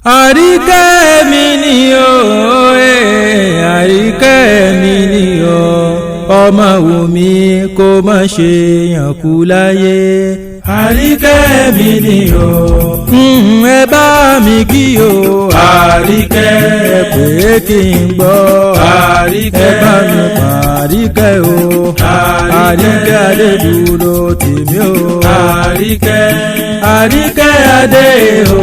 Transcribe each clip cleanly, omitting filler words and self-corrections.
Àríkẹ́ mi ni o, àríkẹ́ mi ni o, ọmọ Wùmí kó má ṣe yànkú láyé. Àríkẹ́ mi ni o, ẹ bá mi kí o. Àríkẹ́ ẹ pé kí n gbọ́. Àríkẹ́ ẹ bá mi pa Àríkẹ́ o. Àríkẹ́ Adédúró tèmi o. Àríkẹ́ Adé o,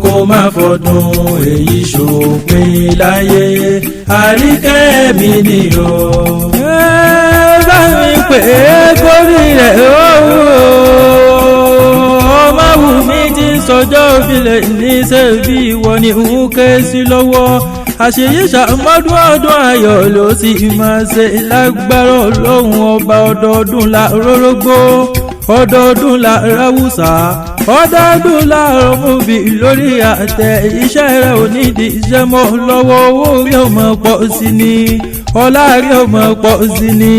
kó má fọdún èyí ṣòpin láyé. Àríkẹ́ mi ni o. Ẹ bá mi pè é kórì rẹ̀ o. Ọmọ Wùmí ti sọjọ́ ìbílẹ̀ níṣẹ́ bí ìwọ ni ń ké sí lọ́wọ́. Àṣeyí ṣàmọ́dún ọdún ayọ̀ ló sì máa ṣe lágbára Ọlọ́run ọba. Ọdọọdún la rórógbó, ọdọọdún la ráwùsà, ọdọọdún la rọmọbì lórí àtẹ. Iṣẹ́ rẹ̀ ò ní di iṣẹ́ mọ́ lọ́wọ́. Owó rí ọmọ pọ̀ sí ni, ọlá rí ọmọ pọ̀ sí ni,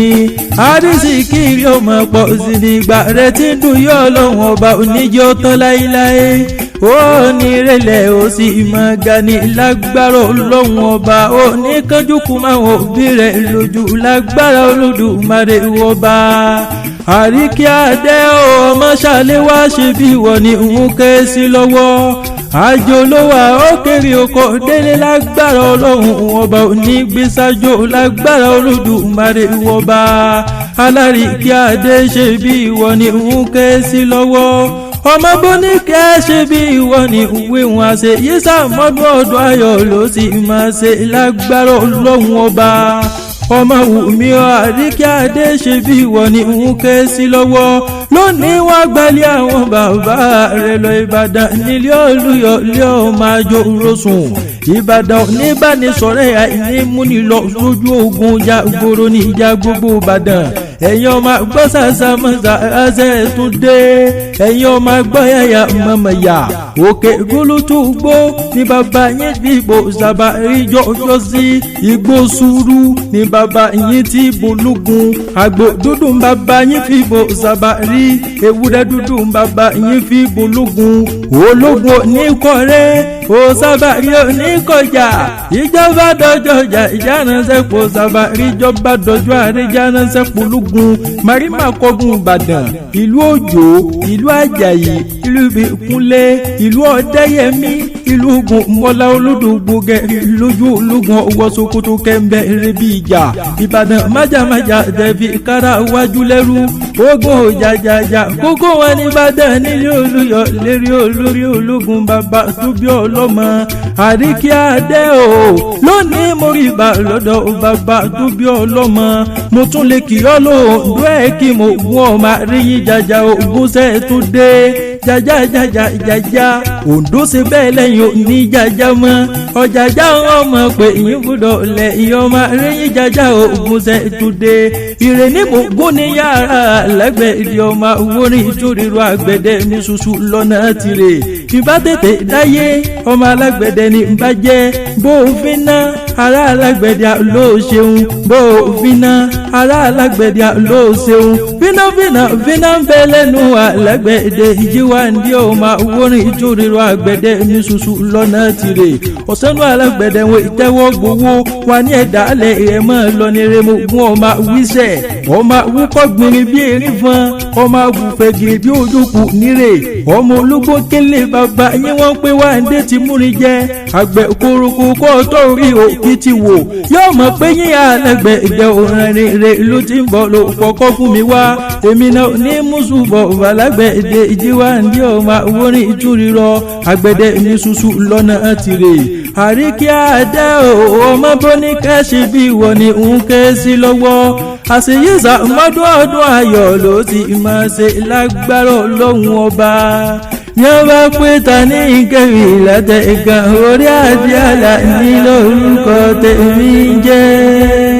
àdìsíkì rí ọmọ pọ̀ sí ni. Ìgbà rẹ̀ tí ń dùn yọ Ọlọ́run ọba oníjó tán láíláí. Ó ní ìrẹ̀lẹ̀ ó sì máa ga ní lágbára Ọlọ́run ọba. Ó ní kánjú kú máa wọ òbí rẹ̀ lójú lágbára Olódùmarè ọba. Àríkẹ́ Adé o, ọmọ ṣàlẹ́ wá ṣe bí ìwọ ni ń ké sí lọ́wọ́. Àjò ló wà ó kéré oko délé lágbára Ọlọ́run ọba. Òní gbèsàjò lágbára Olódùmarè ọba. Àríkẹ́ Adé ṣe bí ìwọ ni ń ké sí lọ́wọ́. Ọmọ Bóníkẹ́ ṣe bí ìwọ ni ìwé wọn àṣẹ. Yí ṣàmọ́dún ọdún ayọ̀ ló sì máa ṣe lágbára Ọlọ́run ọba. Ọmọ Wùmí o, Àríkẹ́ Adé ṣe bí ìwọ ni ń ké sí lọ́wọ́. Lónìí wọ́n gbalẹ̀ àwọn bàbá rẹ̀ lọ Ìbàdàn nílé Olúyọ̀ lé ọmọ àjòròsùn. Ìbàdàn níbánisọ̀rẹ́ àìní múni lọ lójú ogun ja gbòòrò ní ìjà gbogbo Ìbàdàn. Ẹ̀yin ọmọ gbọ́ sàṣà mọ́sà ẹsẹ̀ tún dé. Ẹ̀yin ọmọ gbọ́ yàyà mọ̀mọ̀yà. Òkè gúlútù gbó ní bàbá yín fi ìbò Sàbàrí jọjọ sí. Igbó sùúrù ní bàbá yín ti bológun. Àgbò dúdú bàbá yín fi ìbò Sàbàrí. Ewúrẹ́ dúdú bàbá yín fi bológun. Ológun oníkọ̀rẹ́ ó Sàbàrí oníkọjà. Ìjọba dọjọ́ ìjà ìjánasẹ́ pò Sàbàrí. Ìjọba dọjọ́ àrẹ ìjánasẹ́ pò lógun. Màrímà kọ́gun Ìbàdàn, ìlú Òjò, ìlú Àjàyí, ìlú Ìbíkúnlé, ìlú Ọ̀dẹ́yẹmí, ìlú Ògùn mọ́lá olódògbò gẹ̀rí lójú ológun ọwọ́ Sókótó kẹ́ńbẹ́ rẹ́bí ìjà. Ìbàdàn májàmájà tẹ̀fi kára wájú lẹ́rú. Ogun òjàjàjà kókó wọn ní Ìbàdàn nílé Olúyọ̀ lérí olórí ológun bàbá tó bí ọlọ́mọ. Àríkẹ́ Adé o, lónìí mo rí ibà lọ́dọ̀ bàbá tó bí ọlọ́mọ. Mo tún lè kì ọ́ lóòndó ẹ̀ kí mo gún ọmọ àríyìn jàjà ògùn sẹ́ẹ̀ tó dé. Jàjà Oǹdó ṣe bẹ́ẹ̀ lẹ́yìn òní jàjà mọ́. Ọ̀jàjà ọmọ pé ìyín gbọ́dọ̀ lẹ̀ ìyẹn ọmọ àríyìn jàjà ògùn sẹ́ẹ̀ tó dé. Ìrè ní mo gún ní yàrá lẹ́gbẹ̀ẹ́ ìdí ọmọ orin ìtúrírò àgbẹ̀dẹ ní ṣuṣu lọ́nà tirẹ̀. Ìbá tètè dáyé ọmọ alágbẹ̀dẹ ní bá jẹ́. Bó òfin ná ará alágbẹ̀dẹ ló ṣeun. Bó òfin ná ará alágbẹ̀dẹ ló ṣeun. Fínà ń bẹ lẹ́nu alágbẹ̀dẹ. Ìjíwá ndí ọmọ orin ìtúrírò àgbẹ̀dẹ ní ṣuṣu lọ́nà tirẹ̀. Ọ̀sánú alágbẹ̀dẹ wọn ìtẹ́wọ́ gbowó wa ní ẹ̀dá alẹ́ ìrẹ́mọ́ lọ ní remo gún ọmọ wíṣẹ̀. Ọmọ wúkọ́ gbìnrin bí erin fún ọmọ àgùnfẹ̀ gírí bí ojúkù nírè. Ọmọ ológbó kélé bàbá yín wọ́n pé wá ndé ti múrin jẹ. Àgbẹ̀ koroko kọ́ tó rí òkì ti wò. Yóò mọ̀ pé yín alágbẹ̀dẹ òrìnrìn rẹ̀ ló ti ń bọ̀ ló fọkọ́ fún mi wá. Èmi náà ní mùsùlùmọ̀ alágbẹ̀dẹ ìjíwá ndí ọmọ orin ìtúrírọ àgbẹ̀dẹ ní ṣuṣu lọ́nà tirẹ̀. Àríkẹ́ Adé o, ọmọ Bóníkẹ́ ṣe bí ìwọ ni ń ké sí lọ́wọ́. Àṣeyí ṣàmọ́dún ọdún ayọ̀ ló sì máa ṣe lágbára Ọlọ́run ọba. Ní ọba pé ta ní ìkẹrì látẹ̀ ìkan orí àti àlà ní lórúkọ tèmi jẹ́.